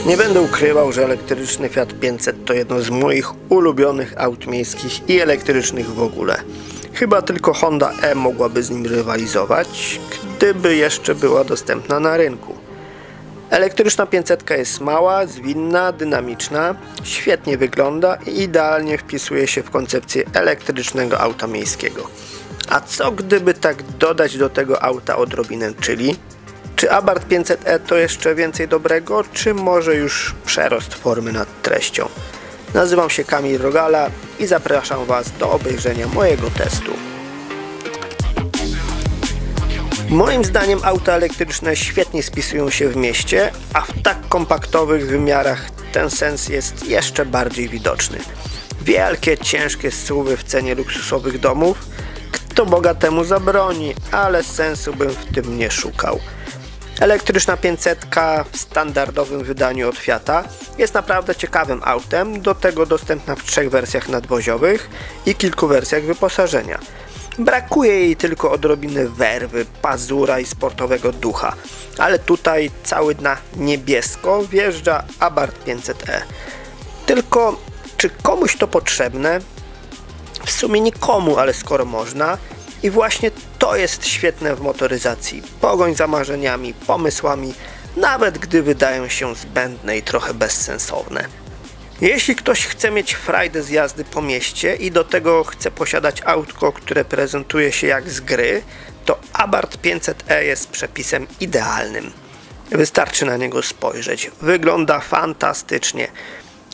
Nie będę ukrywał, że elektryczny Fiat 500 to jedno z moich ulubionych aut miejskich i elektrycznych w ogóle. Chyba tylko Honda E mogłaby z nim rywalizować, gdyby jeszcze była dostępna na rynku. Elektryczna 500 jest mała, zwinna, dynamiczna, świetnie wygląda i idealnie wpisuje się w koncepcję elektrycznego auta miejskiego. A co gdyby tak dodać do tego auta odrobinę chili? Czy Abarth 500e to jeszcze więcej dobrego, czy może już przerost formy nad treścią? Nazywam się Kamil Rogala i zapraszam Was do obejrzenia mojego testu. Moim zdaniem auta elektryczne świetnie spisują się w mieście, a w tak kompaktowych wymiarach ten sens jest jeszcze bardziej widoczny. Wielkie, ciężkie SUV-y w cenie luksusowych domów? Kto bogatemu zabroni, ale sensu bym w tym nie szukał. Elektryczna 500 w standardowym wydaniu od Fiata jest naprawdę ciekawym autem, do tego dostępna w 3 wersjach nadwoziowych i kilku wersjach wyposażenia. Brakuje jej tylko odrobiny werwy, pazura i sportowego ducha, ale tutaj cały na niebiesko wjeżdża Abarth 500e. Tylko czy komuś to potrzebne? W sumie nikomu, ale skoro można. I właśnie to jest świetne w motoryzacji. Pogoń za marzeniami, pomysłami, nawet gdy wydają się zbędne i trochę bezsensowne. Jeśli ktoś chce mieć frajdę z jazdy po mieście i do tego chce posiadać autko, które prezentuje się jak z gry, to Abarth 500e jest przepisem idealnym. Wystarczy na niego spojrzeć. Wygląda fantastycznie.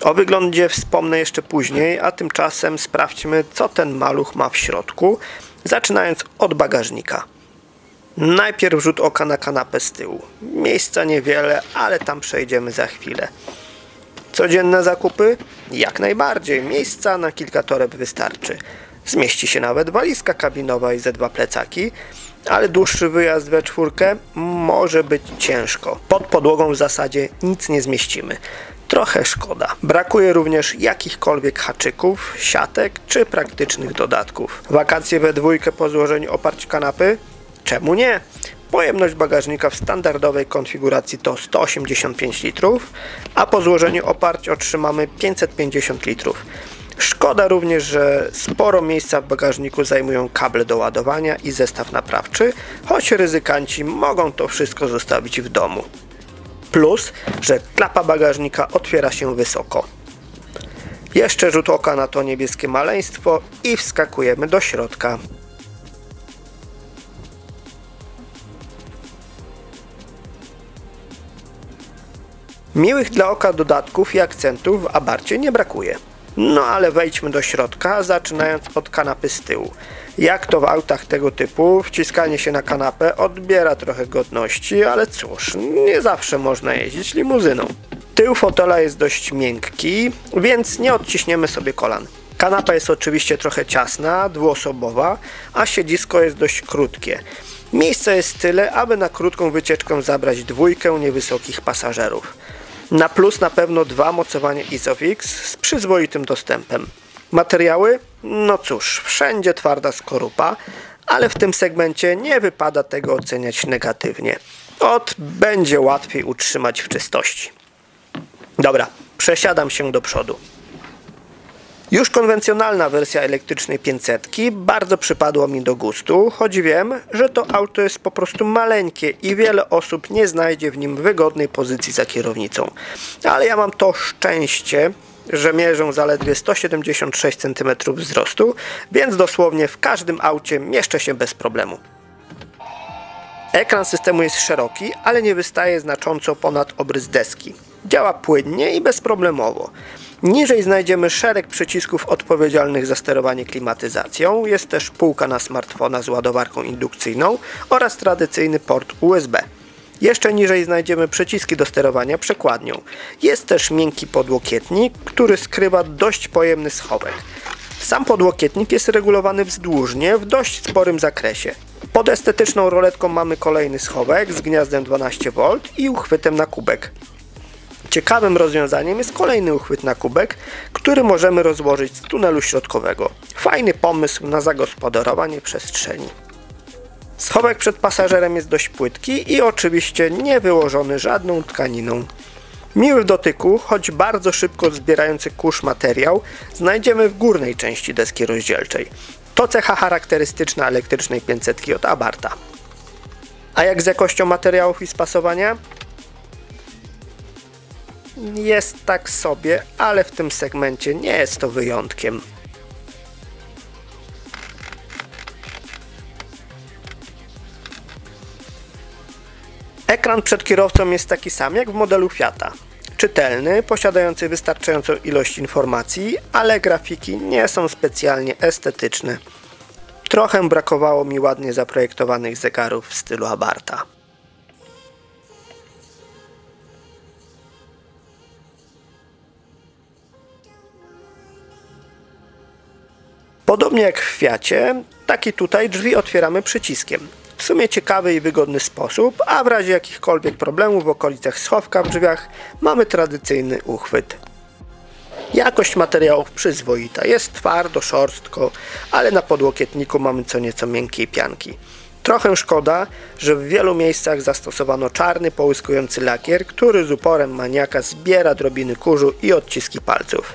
O wyglądzie wspomnę jeszcze później, a tymczasem sprawdźmy, co ten maluch ma w środku, zaczynając od bagażnika. Najpierw rzut oka na kanapę z tyłu. Miejsca niewiele, ale tam przejdziemy za chwilę. Codzienne zakupy? Jak najbardziej. Miejsca na kilka toreb wystarczy. Zmieści się nawet walizka kabinowa i ze 2 plecaki, ale dłuższy wyjazd we 4 może być ciężko. Pod podłogą w zasadzie nic nie zmieścimy. Trochę szkoda. Brakuje również jakichkolwiek haczyków, siatek czy praktycznych dodatków. Wakacje we 2 po złożeniu oparć kanapy? Czemu nie? Pojemność bagażnika w standardowej konfiguracji to 185 litrów, a po złożeniu oparć otrzymamy 550 litrów. Szkoda również, że sporo miejsca w bagażniku zajmują kable do ładowania i zestaw naprawczy, choć ryzykanci mogą to wszystko zostawić w domu. Plus, że klapa bagażnika otwiera się wysoko. Jeszcze rzut oka na to niebieskie maleństwo i wskakujemy do środka. Miłych dla oka dodatków i akcentów w Abarthie nie brakuje. No ale wejdźmy do środka, zaczynając od kanapy z tyłu. Jak to w autach tego typu, wciskanie się na kanapę odbiera trochę godności, ale cóż, nie zawsze można jeździć limuzyną. Tył fotela jest dość miękki, więc nie odciśniemy sobie kolan. Kanapa jest oczywiście trochę ciasna, dwuosobowa, a siedzisko jest dość krótkie. Miejsca jest tyle, aby na krótką wycieczkę zabrać 2 niewysokich pasażerów. Na plus na pewno 2 mocowanie Isofix z przyzwoitym dostępem. Materiały? No cóż, wszędzie twarda skorupa, ale w tym segmencie nie wypada tego oceniać negatywnie. Będzie łatwiej utrzymać w czystości. Dobra, przesiadam się do przodu. Już konwencjonalna wersja elektrycznej 500 bardzo przypadła mi do gustu, choć wiem, że to auto jest po prostu maleńkie i wiele osób nie znajdzie w nim wygodnej pozycji za kierownicą. Ale ja mam to szczęście, że mierzę zaledwie 176 cm wzrostu, więc dosłownie w każdym aucie mieszczę się bez problemu. Ekran systemu jest szeroki, ale nie wystaje znacząco ponad obrys deski. Działa płynnie i bezproblemowo. Niżej znajdziemy szereg przycisków odpowiedzialnych za sterowanie klimatyzacją, jest też półka na smartfona z ładowarką indukcyjną oraz tradycyjny port USB. Jeszcze niżej znajdziemy przyciski do sterowania przekładnią. Jest też miękki podłokietnik, który skrywa dość pojemny schowek. Sam podłokietnik jest regulowany wzdłużnie w dość sporym zakresie. Pod estetyczną roletką mamy kolejny schowek z gniazdem 12V i uchwytem na kubek. Ciekawym rozwiązaniem jest kolejny uchwyt na kubek, który możemy rozłożyć z tunelu środkowego. Fajny pomysł na zagospodarowanie przestrzeni. Schowek przed pasażerem jest dość płytki i oczywiście nie wyłożony żadną tkaniną. Miły w dotyku, choć bardzo szybko zbierający kurz materiał znajdziemy w górnej części deski rozdzielczej. To cecha charakterystyczna elektrycznej 500 od Abartha. A jak z jakością materiałów i spasowania? Jest tak sobie, ale w tym segmencie nie jest to wyjątkiem. Ekran przed kierowcą jest taki sam jak w modelu Fiata. Czytelny, posiadający wystarczającą ilość informacji, ale grafiki nie są specjalnie estetyczne. Trochę brakowało mi ładnie zaprojektowanych zegarów w stylu Abartha. Podobnie jak w Fiacie, tak i tutaj drzwi otwieramy przyciskiem. W sumie ciekawy i wygodny sposób, a w razie jakichkolwiek problemów w okolicach schowka w drzwiach mamy tradycyjny uchwyt. Jakość materiałów przyzwoita, jest twardo, szorstko, ale na podłokietniku mamy co nieco miękkiej pianki. Trochę szkoda, że w wielu miejscach zastosowano czarny, połyskujący lakier, który z uporem maniaka zbiera drobiny kurzu i odciski palców.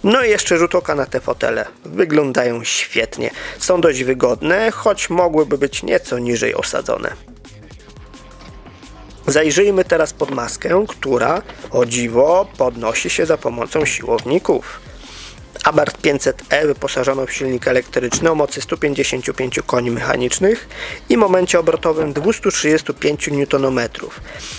No i jeszcze rzut oka na te fotele. Wyglądają świetnie. Są dość wygodne, choć mogłyby być nieco niżej osadzone. Zajrzyjmy teraz pod maskę, która, o dziwo, podnosi się za pomocą siłowników. Abarth 500e wyposażono w silnik elektryczny o mocy 155 koni mechanicznych i momencie obrotowym 235 Nm.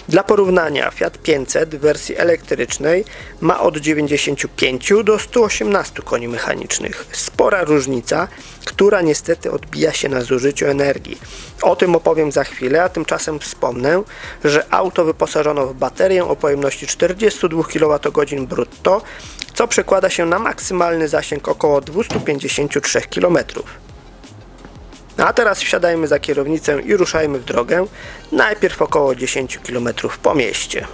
Dla porównania Fiat 500 w wersji elektrycznej ma od 95 do 118 koni mechanicznych. Spora różnica, która niestety odbija się na zużyciu energii. O tym opowiem za chwilę, a tymczasem wspomnę, że auto wyposażono w baterię o pojemności 42 kWh brutto, co przekłada się na maksymalny zasięg około 253 km. A teraz wsiadajmy za kierownicę i ruszajmy w drogę, najpierw około 10 km po mieście.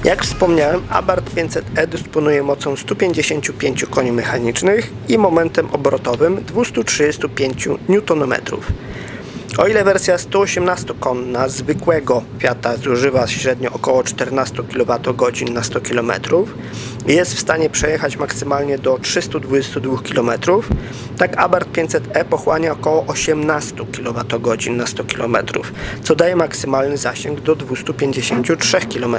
Jak wspomniałem, Abarth 500e dysponuje mocą 155 koni mechanicznych i momentem obrotowym 235 Nm. O ile wersja 118-konna zwykłego Fiata zużywa średnio około 14 kWh na 100 km i jest w stanie przejechać maksymalnie do 322 km, tak Abarth 500e pochłania około 18 kWh na 100 km, co daje maksymalny zasięg do 253 km.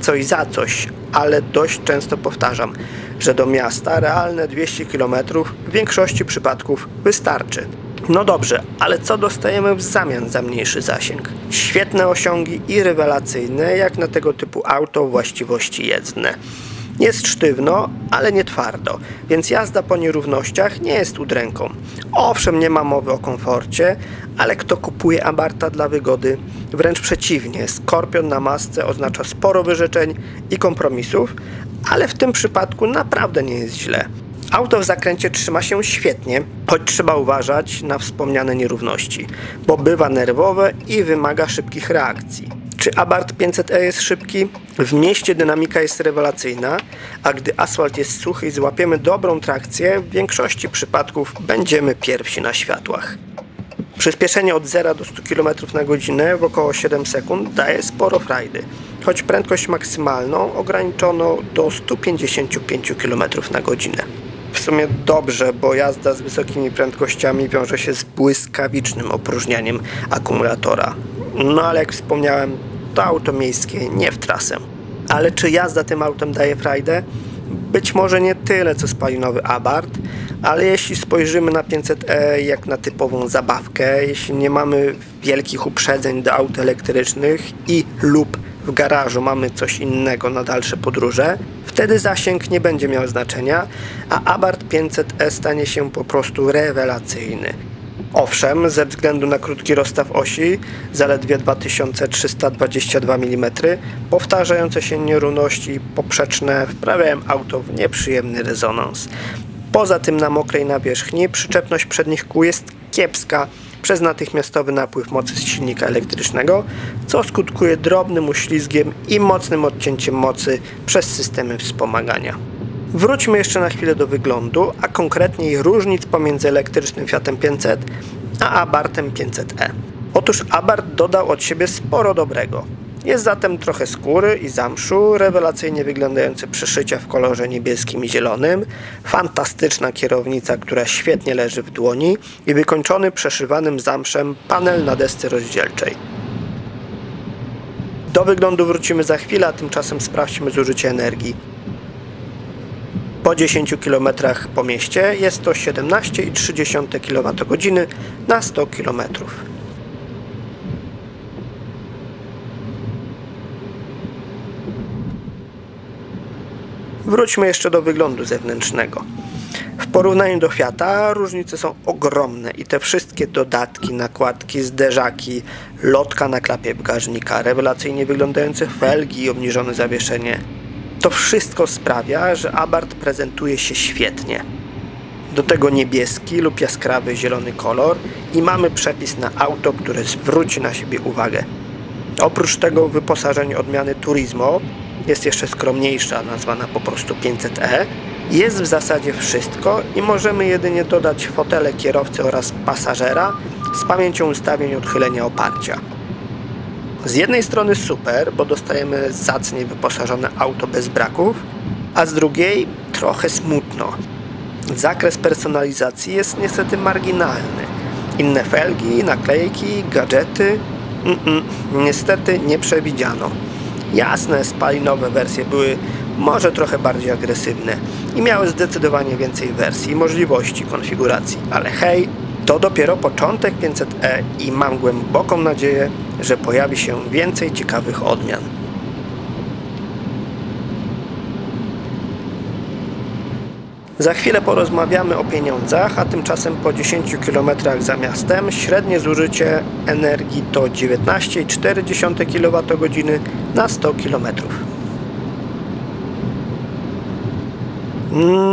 Coś za coś, ale dość często powtarzam, że do miasta realne 200 km w większości przypadków wystarczy. No dobrze, ale co dostajemy w zamian za mniejszy zasięg? Świetne osiągi i rewelacyjne jak na tego typu auto właściwości jezdne. Jest sztywno, ale nie twardo, więc jazda po nierównościach nie jest udręką. Owszem, nie ma mowy o komforcie, ale kto kupuje Abartha dla wygody? Wręcz przeciwnie, skorpion na masce oznacza sporo wyrzeczeń i kompromisów, ale w tym przypadku naprawdę nie jest źle. Auto w zakręcie trzyma się świetnie, choć trzeba uważać na wspomniane nierówności, bo bywa nerwowe i wymaga szybkich reakcji. Czy Abarth 500e jest szybki? W mieście dynamika jest rewelacyjna, a gdy asfalt jest suchy i złapiemy dobrą trakcję, w większości przypadków będziemy pierwsi na światłach. Przyspieszenie od 0 do 100 km na godzinę w około 7 sekund daje sporo frajdy, choć prędkość maksymalną ograniczono do 155 km na godzinę. W sumie dobrze, bo jazda z wysokimi prędkościami wiąże się z błyskawicznym opróżnianiem akumulatora. No ale jak wspomniałem, to auto miejskie nie w trasę. Ale czy jazda tym autem daje frajdę? Być może nie tyle co spalinowy Abarth, ale jeśli spojrzymy na 500e jak na typową zabawkę, jeśli nie mamy wielkich uprzedzeń do aut elektrycznych lub w garażu mamy coś innego na dalsze podróże, wtedy zasięg nie będzie miał znaczenia, a Abarth 500e stanie się po prostu rewelacyjny. Owszem, ze względu na krótki rozstaw osi, zaledwie 2322 mm, powtarzające się nierówności poprzeczne wprawiają auto w nieprzyjemny rezonans. Poza tym na mokrej nawierzchni przyczepność przednich kół jest kiepska przez natychmiastowy napływ mocy z silnika elektrycznego, co skutkuje drobnym uślizgiem i mocnym odcięciem mocy przez systemy wspomagania. Wróćmy jeszcze na chwilę do wyglądu, a konkretniej różnic pomiędzy elektrycznym Fiatem 500 a Abarthem 500e. Otóż Abarth dodał od siebie sporo dobrego. Jest zatem trochę skóry i zamszu, rewelacyjnie wyglądające przeszycia w kolorze niebieskim i zielonym, fantastyczna kierownica, która świetnie leży w dłoni i wykończony przeszywanym zamszem panel na desce rozdzielczej. Do wyglądu wrócimy za chwilę, a tymczasem sprawdźmy zużycie energii. Po 10 km po mieście jest to 17,3 kWh na 100 km. Wróćmy jeszcze do wyglądu zewnętrznego. W porównaniu do Fiata różnice są ogromne i te wszystkie dodatki, nakładki, zderzaki, lotka na klapie bagażnika, rewelacyjnie wyglądające felgi i obniżone zawieszenie. To wszystko sprawia, że Abarth prezentuje się świetnie. Do tego niebieski lub jaskrawy zielony kolor i mamy przepis na auto, które zwróci na siebie uwagę. Oprócz tego w wyposażeniu odmiany Turismo jest jeszcze skromniejsza, nazwana po prostu 500e. Jest w zasadzie wszystko i możemy jedynie dodać fotele kierowcy oraz pasażera z pamięcią ustawień odchylenia oparcia. Z jednej strony super, bo dostajemy zacnie wyposażone auto bez braków, a z drugiej trochę smutno. Zakres personalizacji jest niestety marginalny. Inne felgi, naklejki, gadżety niestety nie przewidziano. Jasne, spalinowe wersje były może trochę bardziej agresywne i miały zdecydowanie więcej wersji i możliwości konfiguracji, ale hej, to dopiero początek 500e i mam głęboką nadzieję, że pojawi się więcej ciekawych odmian. Za chwilę porozmawiamy o pieniądzach, a tymczasem po 10 km za miastem średnie zużycie energii to 19,4 kWh na 100 km.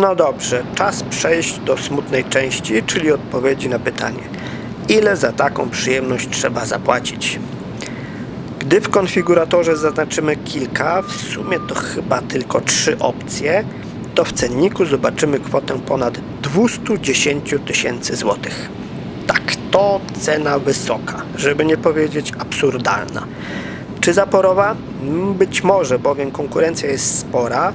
No dobrze, czas przejść do smutnej części, czyli odpowiedzi na pytanie: ile za taką przyjemność trzeba zapłacić? Gdy w konfiguratorze zaznaczymy kilka, w sumie to chyba tylko 3 opcje, to w cenniku zobaczymy kwotę ponad 210 000 złotych. Tak, to cena wysoka, żeby nie powiedzieć absurdalna. Czy zaporowa? Być może, bowiem konkurencja jest spora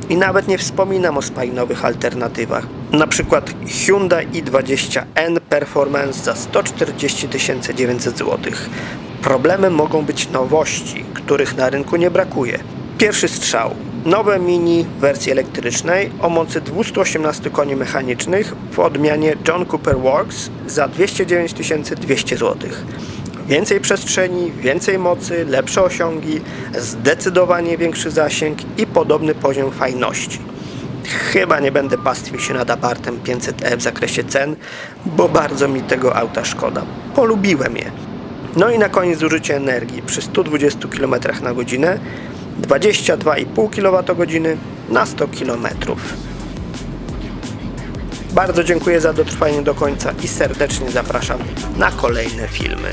i nawet nie wspominam o spalinowych alternatywach. Na przykład Hyundai i20N Performance za 140 900 zł. Problemem mogą być nowości, których na rynku nie brakuje. Pierwszy strzał. Nowe Mini w wersji elektrycznej o mocy 218 koni mechanicznych w odmianie John Cooper Works za 209 200 zł. Więcej przestrzeni, więcej mocy, lepsze osiągi, zdecydowanie większy zasięg i podobny poziom fajności. Chyba nie będę pastwił się nad Abarthem 500e w zakresie cen, bo bardzo mi tego auta szkoda. Polubiłem je. No i na koniec zużycie energii przy 120 km na godzinę 22,5 kWh na 100 km. Bardzo dziękuję za dotrwanie do końca i serdecznie zapraszam na kolejne filmy.